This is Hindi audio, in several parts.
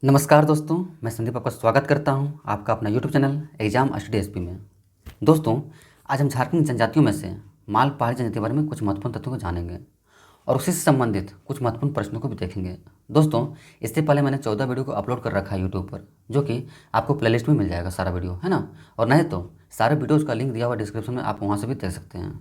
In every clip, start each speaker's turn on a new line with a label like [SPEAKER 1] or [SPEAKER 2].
[SPEAKER 1] नमस्कार दोस्तों, मैं संदीप आपका स्वागत करता हूं आपका अपना YouTube channel exam study SP में। दोस्तों, आज हम झारखंड जनजातियों में से माल पहाड़ी जनजाति के बारे में कुछ महत्वपूर्ण तथ्यों को जानेंगे और उसी से संबंधित कुछ महत्वपूर्ण प्रश्नों को भी देखेंगे। दोस्तों, इससे पहले मैंने 14 वीडियो को अपलोड कर रखा है यूट्यूब पर, जो कि आपको प्लेलिस्ट में मिल जाएगा सारा वीडियो, है ना। और नहीं तो सारे वीडियोज़ का लिंक दिया हुआ डिस्क्रिप्शन में, आप वहाँ से भी देख सकते हैं।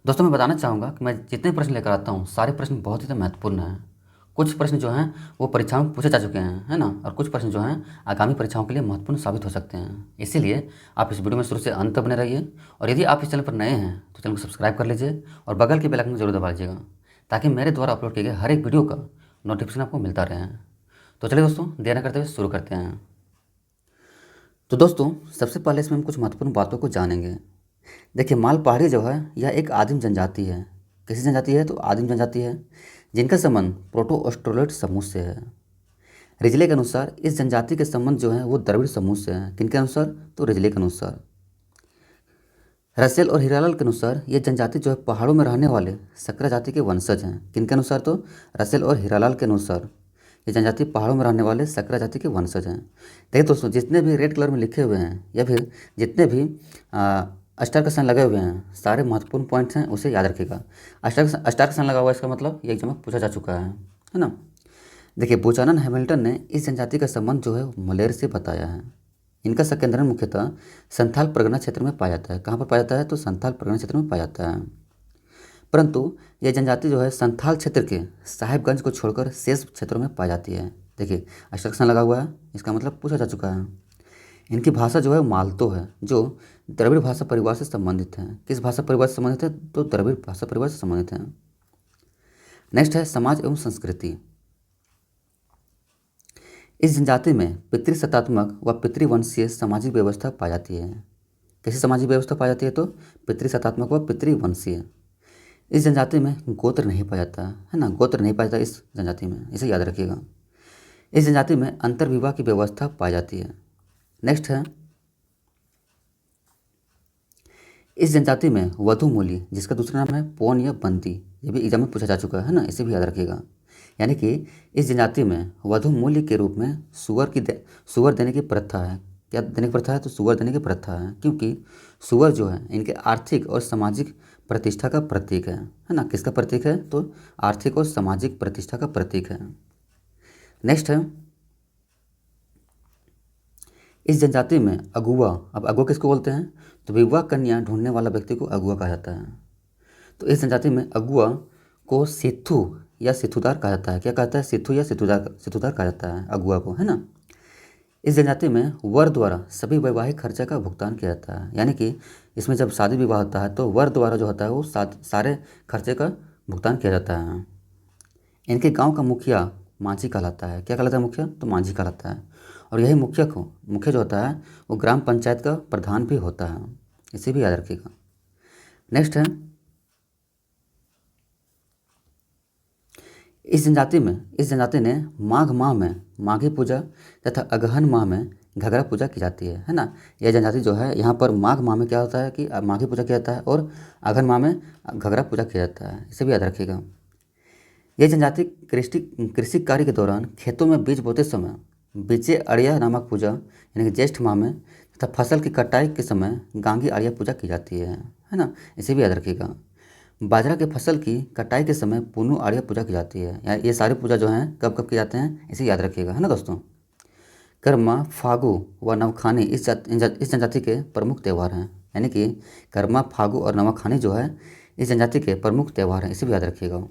[SPEAKER 1] दोस्तों, मैं बताना चाहूँगा कि मैं जितने प्रश्न लेकर आता हूँ सारे प्रश्न बहुत ही महत्वपूर्ण हैं। कुछ प्रश्न जो हैं वो परीक्षाओं में पूछे जा चुके हैं, है ना, और कुछ प्रश्न जो हैं आगामी परीक्षाओं के लिए महत्वपूर्ण साबित हो सकते हैं। इसीलिए आप इस वीडियो में शुरू से अंत तक बने रहिए और यदि आप इस चैनल पर नए हैं तो चैनल को सब्सक्राइब कर लीजिए और बगल के बेल आइकन को जरूर दबा लीजिएगा, ताकि मेरे द्वारा अपलोड किए गए हर एक वीडियो का नोटिफिकेशन आपको मिलता रहे। तो चलिए दोस्तों, देर न करते हुए शुरू करते हैं। तो दोस्तों, सबसे पहले इसमें हम कुछ महत्वपूर्ण बातों को जानेंगे। देखिए, माल पहाड़ी जो है यह एक आदिम जनजाति है। कैसी जनजाति है? तो आदिम जनजाति है, जिनका संबंध प्रोटो ऑस्ट्रोलोइड समूह से है। रिजले के अनुसार इस जनजाति के संबंध जो है वो द्रविड़ समूह से है। किनके अनुसार? तो रिजले के अनुसार। रसेल और हीरालाल के अनुसार ये जनजाति जो है पहाड़ों में रहने वाले सकरा जाति के वंशज हैं। किनके अनुसार? तो रसेल और हीरालाल के अनुसार ये जनजाति पहाड़ों में रहने वाले सकरा जाति के वंशज हैं। देखिए दोस्तों, जितने भी रेड कलर में लिखे हुए हैं या फिर जितने भी स्टार का साइन लगे हुए हैं, सारे महत्वपूर्ण पॉइंट्स हैं, उसे याद रखिएगा। स्टार का साइन लगा हुआ है, इसका मतलब ये एग्जाम में पूछा जा चुका है ना। देखिए, बुचानन हैमिल्टन ने इस जनजाति का संबंध जो है मलेर से बताया है। इनका संकेंद्रण मुख्यतः संथाल परगना क्षेत्र में पाया जाता है। कहाँ पर पाया जाता है? तो संथाल परगना क्षेत्र में पाया जाता है। परंतु यह जनजाति जो है संथाल क्षेत्र के साहिबगंज को छोड़कर शेष क्षेत्रों में पाई जाती है। देखिए, अष्टरक्षण लगा हुआ है, इसका मतलब पूछा जा चुका है। इनकी भाषा जो है मालतो है, जो द्रविड़ भाषा परिवार से संबंधित है। किस भाषा परिवार से संबंधित है? तो द्रविड़ भाषा परिवार से संबंधित है। नेक्स्ट है समाज एवं संस्कृति। इस जनजाति में पितृसत्तात्मक व पितृवंशीय सामाजिक व्यवस्था पाई जाती है। कैसी सामाजिक व्यवस्था पाई जाती है? तो पितृसत्तात्मक व पितृवंशीय। इस जनजाति में गोत्र नहीं पाया जाता है ना, गोत्र नहीं पाया जाता इस जनजाति में, इसे याद रखिएगा। इस जनजाति में अंतर्विवाह की व्यवस्था पाई जाती है। नेक्स्ट है, इस जनजाति में वधु मूली, जिसका दूसरा नाम है पौन या बंदी, ये भी एग्जाम में पूछा जा चुका है ना, इसे भी याद रखिएगा। यानी कि इस जनजाति में वधु मूल्य के रूप में सुअर देने की प्रथा है। क्या देने की प्रथा है? तो सुअर देने की प्रथा है, क्योंकि सुअर जो है इनके आर्थिक और सामाजिक प्रतिष्ठा का प्रतीक है ना। किसका प्रतीक है? तो आर्थिक और सामाजिक प्रतिष्ठा का प्रतीक है। नेक्स्ट है, इस जनजाति में अगुआ, अब अगुआ किसको बोलते हैं? तो विवाह कन्या ढूंढने वाला व्यक्ति को अगुआ कहा जाता है। तो इस जनजाति में अगुआ को सेथु या सेथुदार कहा जाता है। क्या कहता है? सेथु या सेथुदार कहा जाता है अगुआ को, है ना। इस जनजाति में वर द्वारा सभी वैवाहिक खर्चा का भुगतान किया जाता है। यानी कि इसमें जब शादी विवाह होता है तो वर द्वारा जो होता है वो सारे खर्चे का भुगतान किया जाता है। इनके गांव का मुखिया मांझी कहलाता है। क्या कहलाता है मुखिया? तो मांझी कहलाता है। और यही मुखिया जो होता है वो ग्राम पंचायत का प्रधान भी होता है, इसे भी याद रखिएगा। नेक्स्ट है, इस जनजाति ने माघ माह में माघी पूजा तथा अगहन माह में घगरा पूजा की जाती है ना। यह जनजाति जो है यहाँ पर माघ माह में क्या होता है कि माघी पूजा किया जाता है और अगहन माह में घगरा पूजा किया जाता है, इसे भी याद रखिएगा। यह जनजाति कृषि कार्य के दौरान खेतों में बीज बोते समय बीजे अड़िया नामक पूजा यानी कि ज्येष्ठ माह में तथा फसल की कटाई के समय गांगी अड़िया पूजा की जाती है ना, इसे भी याद रखिएगा। बाजरा के फसल की कटाई के समय पुनु आड़िया पूजा की जाती है। या ये सारी पूजा जो हैं कब कब की जाते हैं, इसे याद रखिएगा, है ना दोस्तों। कर्मा, फागु व नवखानी इस जनजाति के प्रमुख त्यौहार हैं। यानी कि कर्मा, फागु और नवखानी जो है इस जनजाति के प्रमुख त्यौहार हैं, इसे भी याद रखिएगा।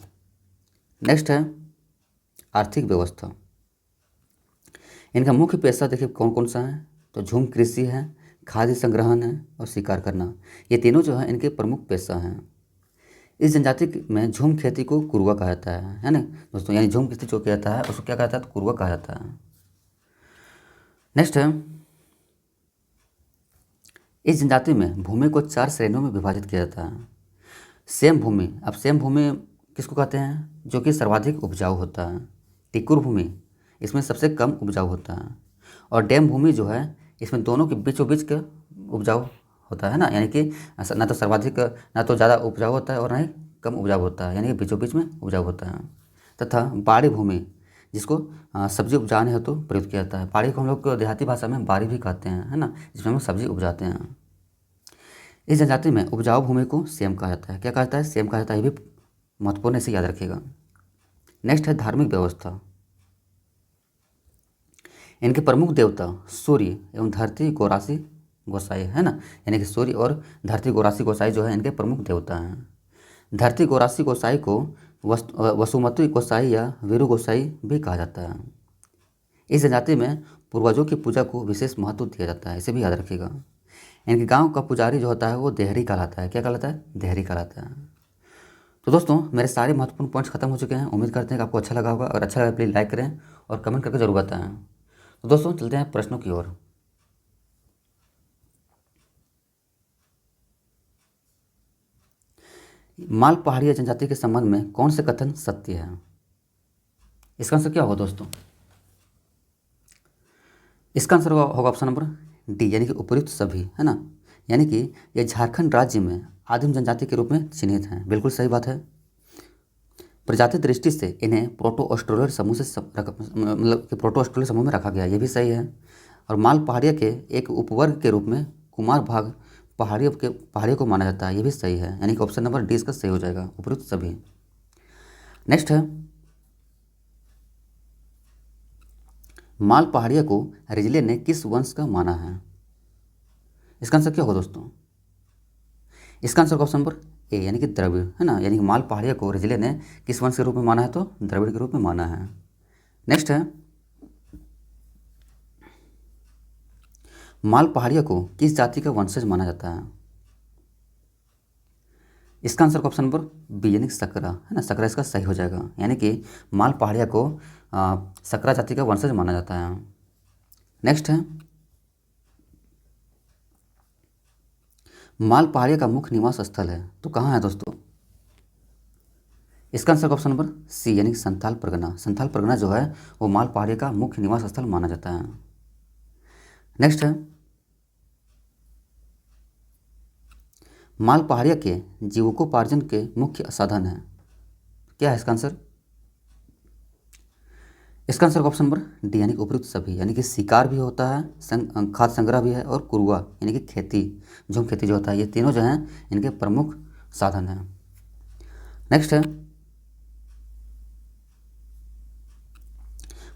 [SPEAKER 1] नेक्स्ट है आर्थिक व्यवस्था। इनका मुख्य पेशा देखिए कौन कौन सा है? तो झूम कृषि है, खाद्य संग्रहण है और शिकार करना। ये तीनों जो है इनके प्रमुख पेशा हैं। इस जनजाति में झूम खेती को कुरुआ कहा जाता है ना दोस्तों। यानी झूम खेती जो किया जाता है उसको क्या कहा जाता है? तो कुरुआ कहा जाता है। नेक्स्ट है, इस जनजाति में भूमि को 4 श्रेणियों में विभाजित किया जाता है। सेम भूमि, अब सेम भूमि किसको कहते हैं? जो कि सर्वाधिक उपजाऊ होता है। टिकुर भूमि, इसमें सबसे कम उपजाऊ होता है। और डैम भूमि जो है इसमें दोनों के बीचों बीच का उपजाऊ होता है ना। यानी कि ना तो सर्वाधिक, ना तो ज़्यादा उपजाऊ होता है और ना ही कम उपजाऊ होता है, यानी कि बीचों बीच में उपजाऊ होता है। तथा बाड़ी भूमि, जिसको सब्जी उपजाने हेतु प्रयुक्त किया जाता है। बाड़ी को हम लोग देहाती भाषा में बाड़ी भी कहते हैं, है ना, जिसमें हम लोग सब्जी उपजाते हैं। इस जनजाति में उपजाऊ भूमि को सेम कहा जाता है। क्या कहा जाता है? सेम कहा जाता है। ये भी महत्वपूर्ण है, इसे याद रखिएगा। नेक्स्ट है धार्मिक व्यवस्था। इनके प्रमुख देवता सूर्य एवं धरती गौरासी गोसाई, है ना, यानी कि सूर्य और धरती गौरासी गोसाई जो है इनके प्रमुख देवता हैं। धरती गौरासी गोसाई को वसुमती गोसाई या वीरू गोसाई भी कहा जाता है। इस जनजाति में पूर्वजों की पूजा को विशेष महत्व दिया जाता है, इसे भी याद रखिएगा। इनके गांव का पुजारी जो होता है वो देहरी कहलाता है। क्या कहलाता है? देहरी कहलाता है। तो दोस्तों, मेरे सारे महत्वपूर्ण पॉइंट्स खत्म हो चुके हैं। उम्मीद करते हैं कि आपको अच्छा लगा होगा, और अच्छा लगा प्लीज़ लाइक करें और कमेंट करके जरूर बताएं। तो दोस्तों, चलते हैं प्रश्नों की ओर। माल पहाड़िया जनजाति के संबंध में कौन से कथन सत्य है? इसका आंसर क्या होगा दोस्तों? इसका आंसर होगा ऑप्शन नंबर डी, यानी कि उपयुक्त सभी, है ना, यानी कि ये झारखंड राज्य में आदिम जनजाति के रूप में चिन्हित हैं। बिल्कुल सही बात है। प्रजाति दृष्टि से इन्हें प्रोटो ऑस्ट्रेलियर समूह से मतलब कि प्रोटो ऑस्ट्रेलियर समूह में रखा गया, ये भी सही है। और माल पहाड़िया के एक उपवर्ग के रूप में कुमार भाग पहाड़ियों को माना जाता है, ये भी सही है, यानी कि ऑप्शन नंबर डी इसका सही हो जाएगा, उपयुक्त सभी। नेक्स्ट है, माल पहाड़िया को रिजले ने किस वंश का माना है? इसका आंसर क्या होगा दोस्तों? इसका आंसर ऑप्शन नंबर ए, यानी कि द्रविड़, है ना, यानी कि माल पहाड़िया को रिजले ने किस वंश के रूप में माना है? तो द्रविड़ के रूप में माना है। नेक्स्ट है, माल पहाड़िया को किस जाति का वंशज माना जाता है? इसका आंसर ऑप्शन नंबर बी, यानी कि सकरा, है ना, सकरा इसका सही हो जाएगा, यानी कि माल पहाड़िया को सकरा जाति का वंशज माना जाता है। नेक्स्ट है, माल पहाड़िया का मुख्य निवास स्थल है तो कहाँ है दोस्तों? इसका आंसर ऑप्शन नंबर सी, यानी कि संथाल परगना। संथाल परगना जो है वो माल पहाड़िया का मुख्य निवास स्थल माना जाता है। नेक्स्ट है, माल पहाड़िया के जीविकोपार्जन के मुख्य साधन है, क्या है इसका आंसर? इसका आंसर ऑप्शन नंबर डी, यानी कि उपयुक्त सभी, यानी कि शिकार भी होता है, खाद्य संग्रह भी है, और कुरुआ यानी कि खेती, झूम खेती जो होता है, ये तीनों जो हैं इनके प्रमुख साधन हैं। नेक्स्ट है,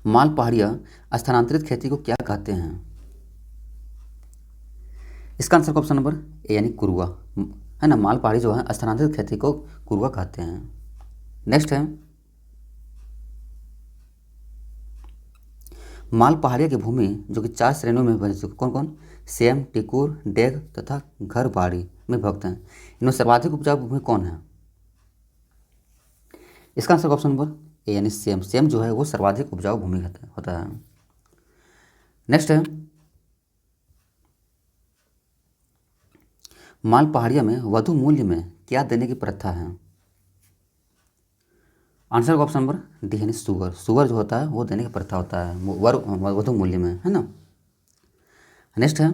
[SPEAKER 1] माल पहाड़िया स्थानांतरित खेती को क्या कहते हैं? इसका आंसर ऑप्शन नंबर ए, यानी कुरुआ, है ना, माल पहाड़ी जो है स्थानांतरित खेती को कुरुआ कहते हैं। नेक्स्ट है, माल पहाड़िया की भूमि जो कि 4 श्रेणियों में विभाजित, कौन कौन? सेम, टिकुर, डेग तथा घर बाड़ी में विभक्त हैं। इनमें सर्वाधिक उपजाऊ भूमि कौन है? इसका आंसर ऑप्शन नंबर ए, यानी सेम। सेम जो है वो सर्वाधिक उपजाऊ भूमि होता है। नेक्स्ट है, माल पहाड़िया में वधु मूल्य में क्या देने की प्रथा है? आंसर ऑप्शन नंबर डी, यानी सुगर। सुगर जो होता है वो देने की प्रथा होता है वधु मूल्य में, है ना। नेक्स्ट है,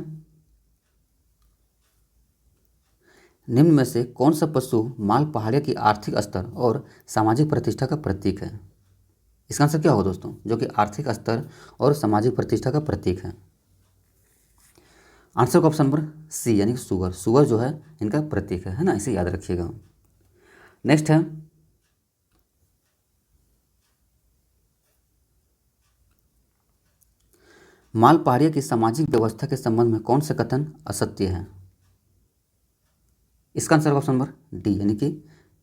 [SPEAKER 1] निम्न में से कौन सा पशु माल पहाड़िया की आर्थिक स्तर और सामाजिक प्रतिष्ठा का प्रतीक है? इसका आंसर क्या होगा दोस्तों, जो कि आर्थिक स्तर और सामाजिक प्रतिष्ठा का प्रतीक है? आंसर ऑप्शन नंबर सी, यानी कि सुगर। सुगर जो है इनका प्रतीक है ना, इसे याद रखिएगा। नेक्स्ट है, माल पहाड़िया की सामाजिक व्यवस्था के संबंध में कौन सा कथन असत्य है? इसका आंसर ऑप्शन नंबर डी, यानी कि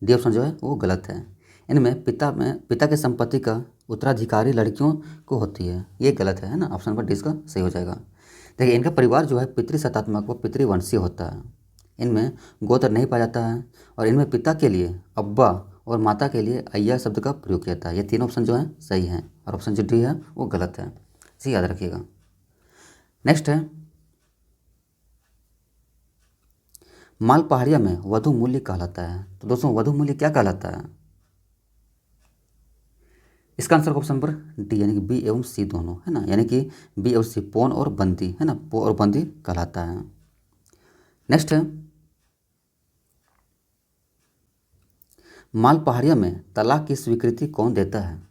[SPEAKER 1] डी ऑप्शन जो है वो गलत है। इनमें पिता के संपत्ति का उत्तराधिकारी लड़कियों को होती है, ये गलत है ना, ऑप्शन नंबर डी इसका सही हो जाएगा। देखिए, इनका परिवार जो है पितृसत्तात्मक व पितृवंशीय होता है। इनमें गोत्र नहीं पाया जाता है, और इनमें पिता के लिए अब्बा और माता के लिए अय्या शब्द का प्रयोग किया जाता है। ये तीन ऑप्शन जो है सही हैं, और ऑप्शन जो डी है वो गलत है, इसे याद रखिएगा। नेक्स्ट है, माल पहाड़िया में वधु मूल्य कहलाता है, तो दोस्तों वधु मूल्य क्या कहलाता है? इसका आंसर ऑप्शन नंबर डी, यानी कि बी एवं सी दोनों, है ना, यानी कि बी एवं सी, पौन और बंदी, है ना, पौ और बंदी कहलाता है। नेक्स्ट है, माल पहाड़िया में तलाक की स्वीकृति कौन देता है?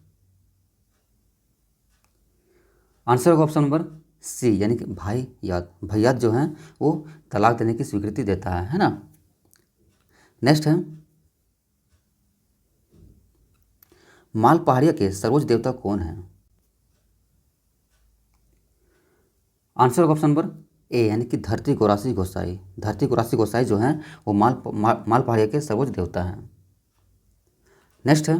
[SPEAKER 1] आंसर होगा ऑप्शन नंबर सी, यानी कि भाई याद, भैयात जो हैं वो तलाक देने की स्वीकृति देता है ना। नेक्स्ट है, माल पहाड़िया के सर्वोच्च देवता कौन है? आंसर होगा ऑप्शन नंबर ए, यानी कि धरती गौरासी गोसाई। धरती गौरासी गोसाई जो हैं वो माल पहाड़िया के सर्वोच्च देवता हैं। नेक्स्ट है,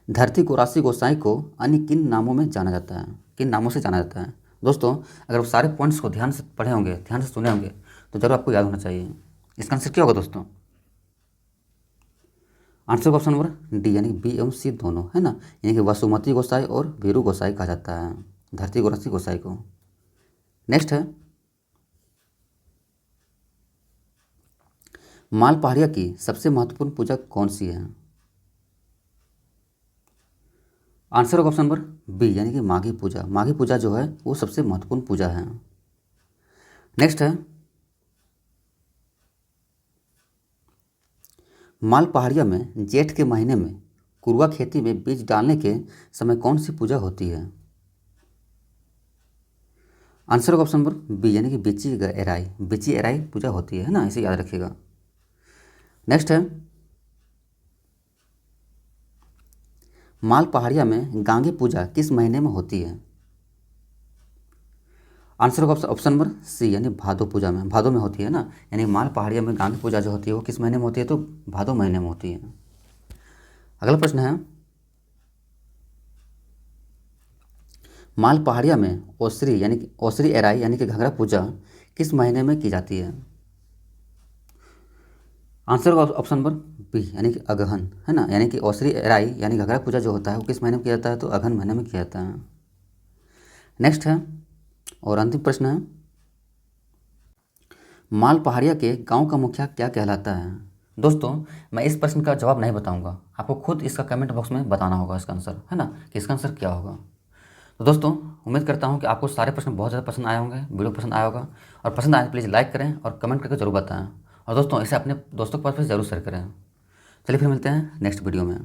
[SPEAKER 1] धरती गौरासी गोसाई को अन्य किन नामों में जाना जाता है? किन नामों से जाना जाता है? दोस्तों अगर आप सारे पॉइंट्स को ध्यान से पढ़े होंगे, ध्यान से सुने होंगे, तो जरूर आपको याद होना चाहिए। इसका आंसर क्या होगा दोस्तों? आंसर का ऑप्शन नंबर डी, यानी बी एवं सी दोनों, है ना। यानी कि वसुमती गोसाई और वीरू गोसाई कहा जाता है धरती गौरासी गोसाई को। नेक्स्ट है, माल पहाड़िया की सबसे महत्वपूर्ण पूजा कौन सी है? आंसर होगा ऑप्शन नंबर बी, यानी कि माघी पूजा। माघी पूजा जो है वो सबसे महत्वपूर्ण पूजा है। नेक्स्ट है, माल पहाड़िया में जेठ के महीने में कुरुआ खेती में बीज डालने के समय कौन सी पूजा होती है? आंसर होगा ऑप्शन नंबर बी, यानी कि बिची एराई। बिची एराई पूजा होती है ना, इसे याद रखिएगा। नेक्स्ट है, माल पहाड़िया में गांगी पूजा किस महीने में होती है? आंसर होगा ऑप्शन नंबर सी, यानी भादो पूजा में, भादो में होती है ना। यानी माल पहाड़िया में गांगी पूजा जो होती है वो किस महीने में होती है? तो भादो महीने में होती है। अगला प्रश्न है, माल पहाड़िया में ओसरी यानी कि ओसरी एराई यानी कि घंघरा पूजा किस महीने में की जाती है? आंसर होगा ऑप्शन नंबर बी, यानी कि अगहन, है ना। यानी कि ओसरी एराई यानी घंघरा पूजा जो होता है वो किस महीने में किया जाता है? तो अगहन महीने में किया जाता है। नेक्स्ट है, और अंतिम प्रश्न है, माल पहाड़िया के गांव का मुखिया क्या कहलाता है? दोस्तों मैं इस प्रश्न का जवाब नहीं बताऊंगा, आपको खुद इसका कमेंट बॉक्स में बताना होगा इसका आंसर, है ना, कि इसका आंसर क्या होगा। तो दोस्तों उम्मीद करता हूँ कि आपको सारे प्रश्न बहुत ज़्यादा पसंद आए होंगे, वीडियो पसंद आया होगा। और पसंद आए तो प्लीज़ लाइक करें और कमेंट करके जरूर बताएं। और दोस्तों इसे अपने दोस्तों के पास भी जरूर शेयर करें। चलिए फिर मिलते हैं नेक्स्ट वीडियो में।